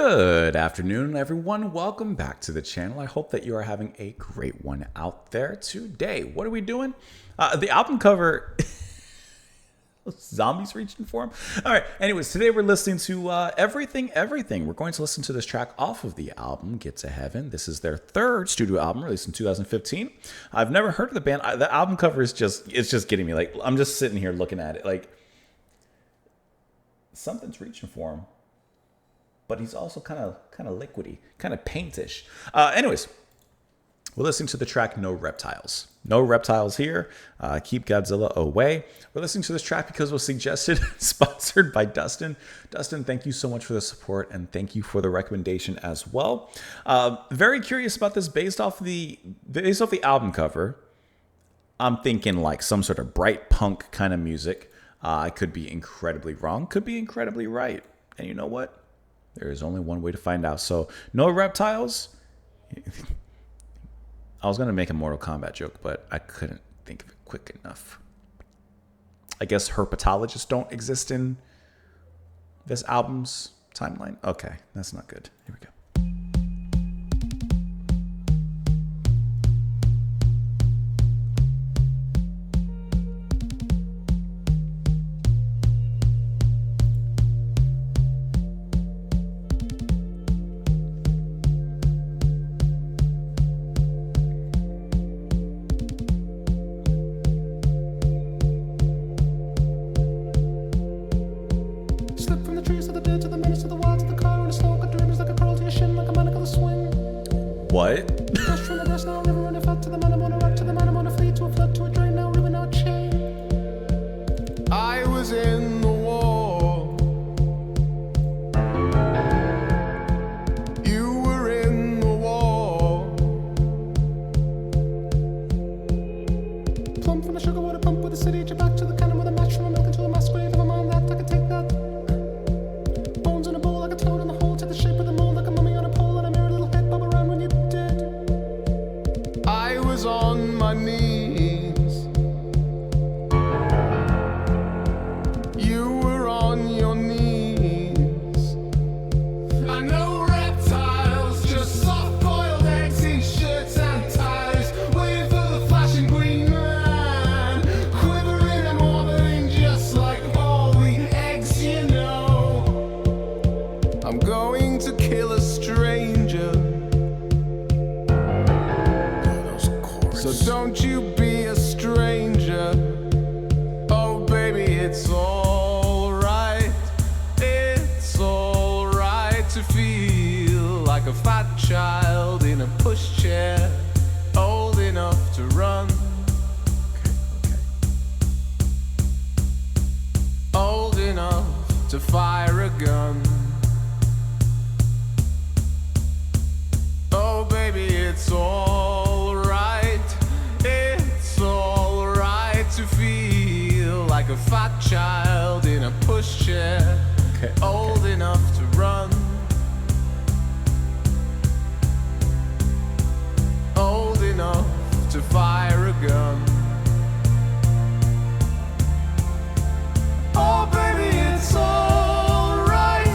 Good afternoon, everyone. Welcome back to the channel. I hope that you are having a great one out there today. What are we doing? The album cover... Zombies reaching for him. All right. Anyways, today we're listening to Everything. We're going to listen to this track off of the album Get to Heaven. This is their third studio album released in 2015. I've never heard of the band. The album cover is just getting me. Like, I'm just sitting here looking at it. Like, something's reaching for him, but he's also kind of liquidy, kind of paintish. Anyways, we're listening to the track No Reptiles. No Reptiles here. Keep Godzilla away. We're listening to this track because it was suggested, sponsored by Dustin. Dustin, thank you so much for the support, and thank you for the recommendation as well. Very curious about this based off the album cover. I'm thinking like some sort of bright punk kind of music. I could be incredibly wrong, could be incredibly right. And you know what? There is only one way to find out. So, No Reptiles. I was going to make a Mortal Kombat joke, but I couldn't think of it quick enough. I guess herpetologists don't exist in this album's timeline. Okay, that's not good. Here we go. What? I was in the war. You were in the war. Plump from a sugar water pump with a city jet back to the cannon with a match from a milk into a mass grave of a man that I could take that. Bones in a bowl like a toad in the hole, take the shape of the mold like a mummy on a pole, and I mirror a little head bob around when you did. I was on my knees. You were on your knees. I know reptiles, just soft-boiled eggs, t-shirts and ties, waiting for the flashing green man, quivering and wobbling just like all the eggs, you know. I'm going to kill a stranger. So don't you be a stranger. Oh baby, it's alright. It's alright to feel like a fat child in a pushchair, old enough to run. Old enough to fire a gun. Oh baby, it's alright. It's alright to feel like a fat child in a pushchair, old enough to run. Old enough to fire a gun. Oh baby, it's alright.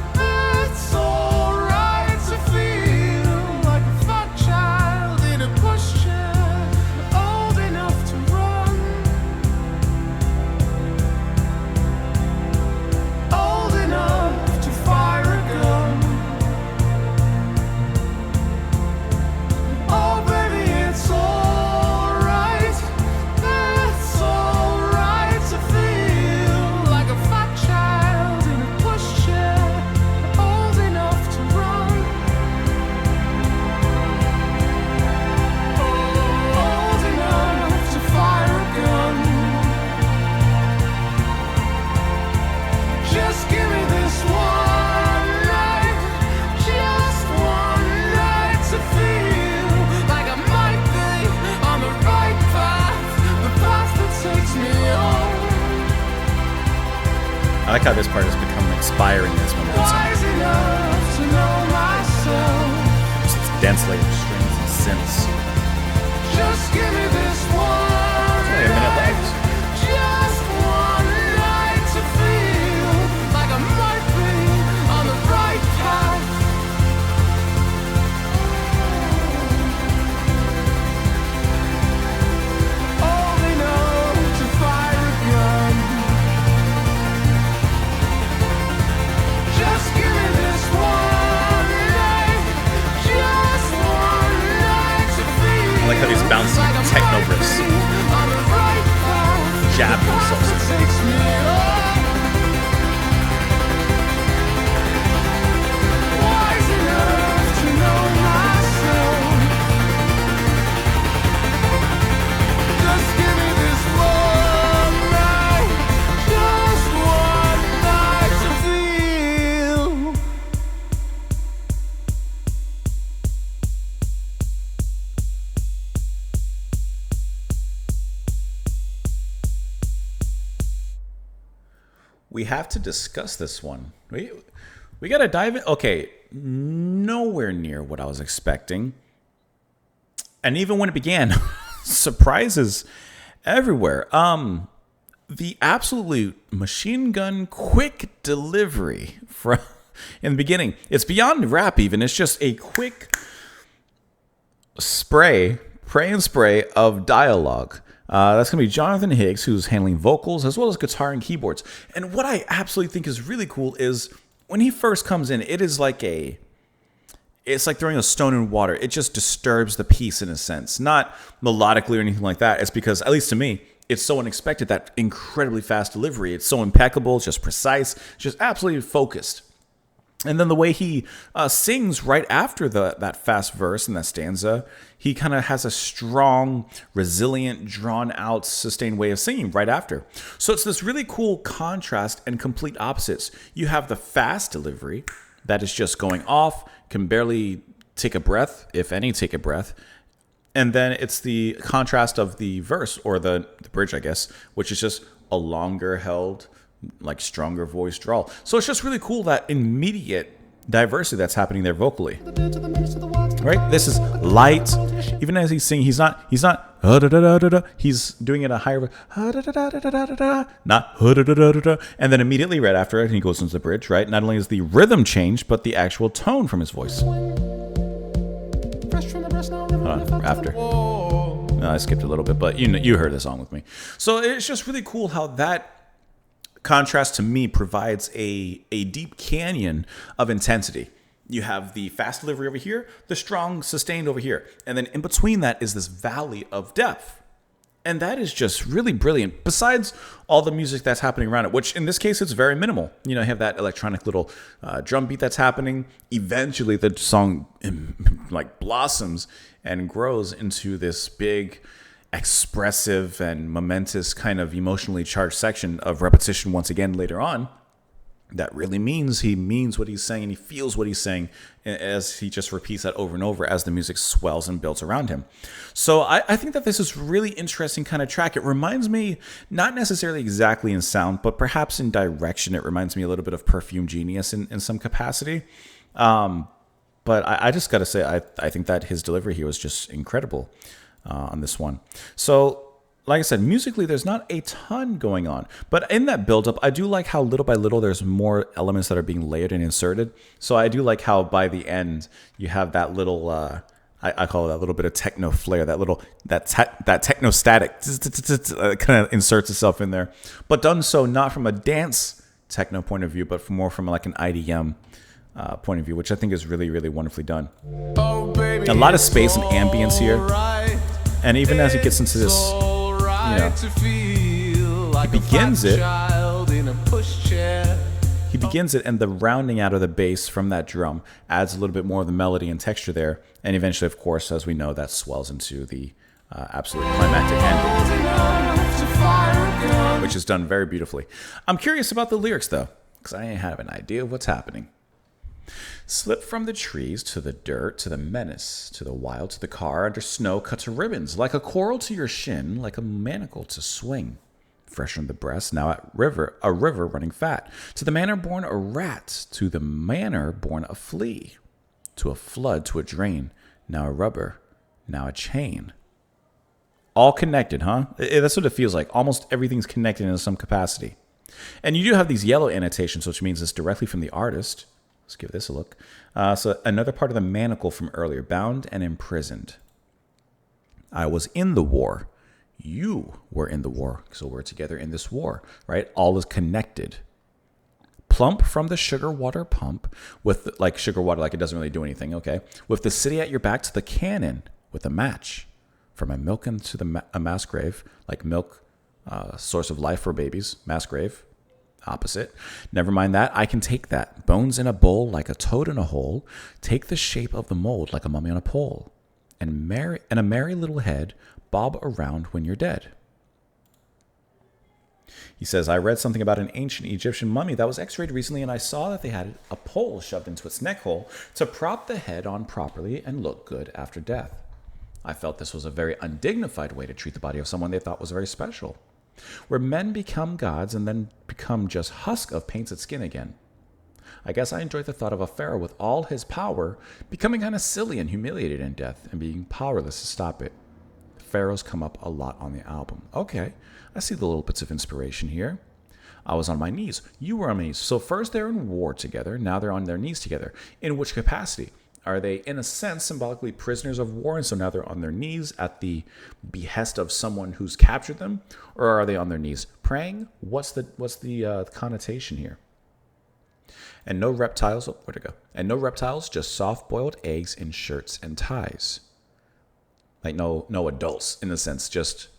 It's alright to feel like a fat child in a pushchair, old enough to run. Old enough to fire a gun. Oh baby, it's alright. It's alright to feel like a fat child in a pushchair, old enough to run. Old enough to fire a gun. Just give me this one night, just one night to feel like I might be on the right path, the path that takes me on. I like how this part has become expiring as one of Wise enough to know myself. those dense layer of strings and synths. Just give me this one Only a minute night, left. just one night to feel like I might be on the right path, like how these bouncy techno riffs jab themselves in. Takes me on. Wise enough to know myself. Just give me this one night, just one night to feel. We have to discuss this one. We got to dive in. Okay, nowhere near what I was expecting. And even when it began, surprises everywhere. The absolute machine gun quick delivery from in the beginning. It's beyond rap even. It's just a quick pray and spray of dialogue. That's going to be Jonathan Higgs, who's handling vocals as well as guitar and keyboards. And what I absolutely think is really cool is when he first comes in, it's like throwing a stone in water. It just disturbs the piece in a sense, not melodically or anything like that. It's because, at least to me, it's so unexpected, that incredibly fast delivery. It's so impeccable, just precise, just absolutely focused. And then the way he sings right after that fast verse and that stanza, he kind of has a strong, resilient, drawn-out, sustained way of singing right after. So it's this really cool contrast and complete opposites. You have the fast delivery that is just going off, can barely take a breath, if any take a breath. And then it's the contrast of the verse, or the bridge, I guess, which is just a longer held, like stronger voice drawl. So it's just really cool, that immediate diversity that's happening there vocally. Right? This is light. Even as he's singing, he's not he's doing it a higher, not, and then immediately right after it, he goes into the bridge, right? Not only is the rhythm changed, but the actual tone from his voice. After. No, I skipped a little bit, but you heard the song with me. So it's just really cool how that contrast to me provides a deep canyon of intensity. You have the fast delivery over here, the strong sustained over here, and then in between that is this valley of depth. And that is just really brilliant, besides all the music that's happening around it, which in this case, it's very minimal. You have that electronic little drum beat that's happening. Eventually, the song like blossoms and grows into this big, expressive and momentous kind of emotionally charged section of repetition once again later on. That really means he means what he's saying, and he feels what he's saying as he just repeats that over and over as the music swells and builds around him. So I think that this is really interesting kind of track. It reminds me, not necessarily exactly in sound, but perhaps in direction, it reminds me a little bit of Perfume Genius in some capacity. But I just got to say, I think that his delivery here was just incredible on this one. So, like I said, musically, there's not a ton going on. But in that buildup, I do like how little by little there's more elements that are being layered and inserted. So I do like how by the end, you have that little, I call it that little bit of techno flair, that techno static kind of inserts itself in there. But done so not from a dance techno point of view, but more from like an IDM point of view, which I think is really, really wonderfully done. Oh, baby, A lot of space and ambience here. right. And even as he gets into this, he begins it. He begins it, and the rounding out of the bass from that drum adds a little bit more of the melody and texture there. And eventually, of course, as we know, that swells into the absolute climactic ending, which is done very beautifully. I'm curious about the lyrics, though, because I have an idea of what's happening. Slip from the trees to the dirt, to the menace, to the wild, to the car, under snow, cut to ribbons, like a coral to your shin, like a manacle to swing. Fresh from the breast, now a river running fat. To the manor born a rat, to the manor born a flea. To a flood, to a drain, now a rubber, now a chain. All connected, huh? That's what it feels like. Almost everything's connected in some capacity. And you do have these yellow annotations, which means it's directly from the artist. Let's give this a look. So another part of the manacle from earlier, bound and imprisoned. I was in the war. You were in the war. So we're together in this war, right? All is connected. Plump from the sugar water pump with sugar water, like it doesn't really do anything, okay? With the city at your back to the cannon with a match. from a milk into a mass grave, like milk, source of life for babies, mass grave, opposite. Never mind that. I can take that. Bones in a bowl like a toad in a hole. Take the shape of the mold like a mummy on a pole. And a merry little head bob around when you're dead. He says, I read something about an ancient Egyptian mummy that was x-rayed recently, and I saw that they had a pole shoved into its neck hole to prop the head on properly and look good after death. I felt this was a very undignified way to treat the body of someone they thought was very special, where men become gods and then become just husk of painted skin again. I guess I enjoyed the thought of a pharaoh with all his power becoming kind of silly and humiliated in death and being powerless to stop it. Pharaohs come up a lot on the album. Okay, I see the little bits of inspiration here. I was on my knees. You were on my knees. So first they're in war together. Now they're on their knees together. In which capacity? Are they, in a sense, symbolically prisoners of war, and so now they're on their knees at the behest of someone who's captured them? Or are they on their knees praying? What's the connotation here? And no reptiles. Oh, where'd it go? And no reptiles, just soft-boiled eggs in shirts and ties. Like no adults, in a sense, just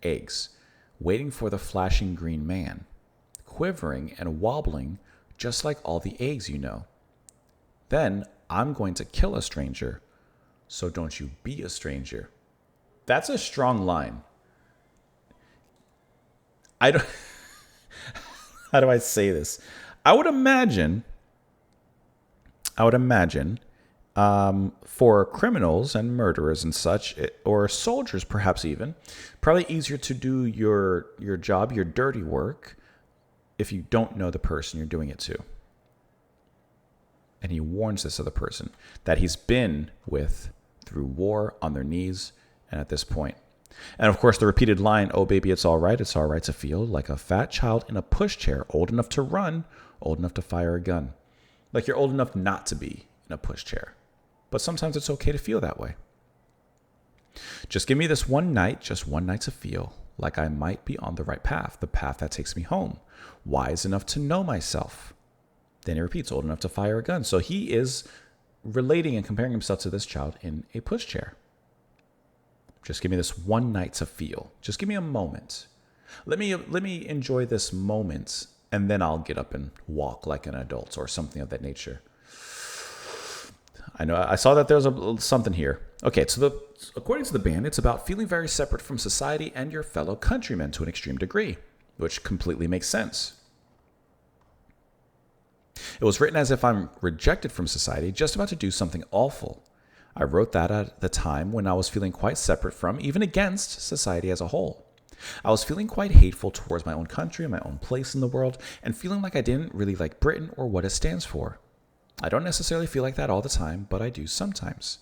eggs, waiting for the flashing green man, quivering and wobbling just like all the eggs you know. Then I'm going to kill a stranger, so don't you be a stranger. That's a strong line. I don't. How do I say this? I would imagine. For criminals and murderers and such, or soldiers perhaps even, probably easier to do your job, your dirty work, if you don't know the person you're doing it to. And he warns this other person that he's been with through war, on their knees, and at this point. And of course, the repeated line, oh baby, it's all right to feel like a fat child in a pushchair, old enough to run, old enough to fire a gun. Like you're old enough not to be in a pushchair. But sometimes it's okay to feel that way. Just give me this one night to feel like I might be on the right path, the path that takes me home, wise enough to know myself. Then he repeats, old enough to fire a gun. So he is relating and comparing himself to this child in a pushchair. Just give me this one night to feel. Just give me a moment. Let me enjoy this moment, and then I'll get up and walk like an adult or something of that nature. I know I saw that there's something here. Okay, so according to the band, it's about feeling very separate from society and your fellow countrymen to an extreme degree, which completely makes sense. It was written as if I'm rejected from society, just about to do something awful. I wrote that at the time when I was feeling quite separate from, even against, society as a whole. I was feeling quite hateful towards my own country, my own place in the world, and feeling like I didn't really like Britain or what it stands for. I don't necessarily feel like that all the time, but I do sometimes.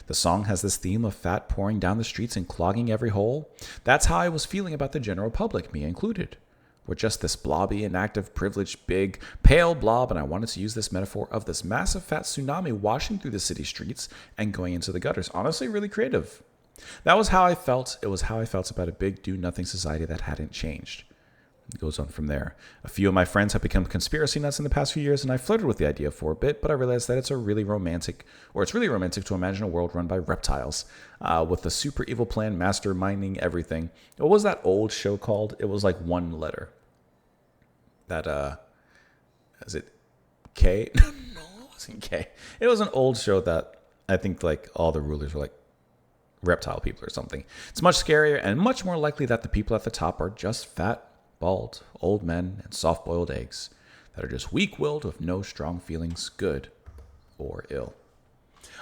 The song has this theme of fat pouring down the streets and clogging every hole. That's how I was feeling about the general public, me included. We're just this blobby, inactive, privileged, big, pale blob, and I wanted to use this metaphor of this massive fat tsunami washing through the city streets and going into the gutters. Honestly, really creative. That was how I felt. It was how I felt about a big do-nothing society that hadn't changed. It goes on from there. A few of my friends have become conspiracy nuts in the past few years, and I flirted with the idea for a bit, but I realized that it's really romantic to imagine a world run by reptiles, with a super evil plan, masterminding everything. What was that old show called? It was like one letter. Is it K? No, it wasn't K. It was an old show that I think like all the rulers were like reptile people or something. It's much scarier and much more likely that the people at the top are just fat, bald, old men and soft-boiled eggs that are just weak-willed with no strong feelings, good or ill.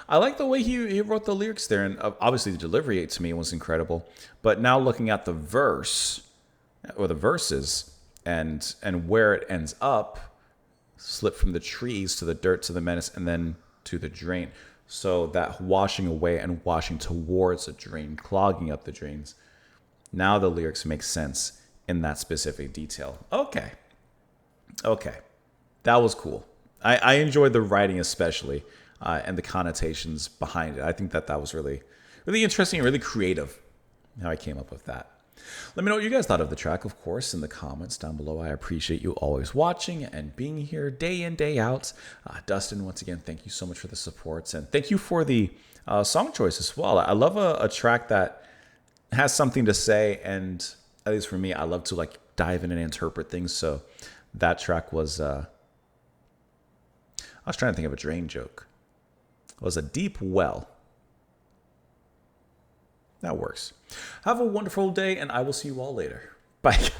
I like the way he wrote the lyrics there, and obviously the delivery to me was incredible. But now looking at the verse or the verses and where it ends up, slip from the trees to the dirt to the menace and then to the drain. So that washing away and washing towards a drain, clogging up the drains. Now the lyrics make sense in that specific detail. Okay. That was cool. I enjoyed the writing especially, and the connotations behind it. I think that was really, really interesting and really creative how I came up with that. Let me know what you guys thought of the track, of course, in the comments down below. I appreciate you always watching and being here day in, day out. Dustin, once again, thank you so much for the support, and thank you for the song choice as well. I love a track that has something to say, and at least for me, I love to like dive in and interpret things. So that track was I was trying to think of a drain joke. It was a deep well. That works. Have a wonderful day, and I will see you all later. Bye.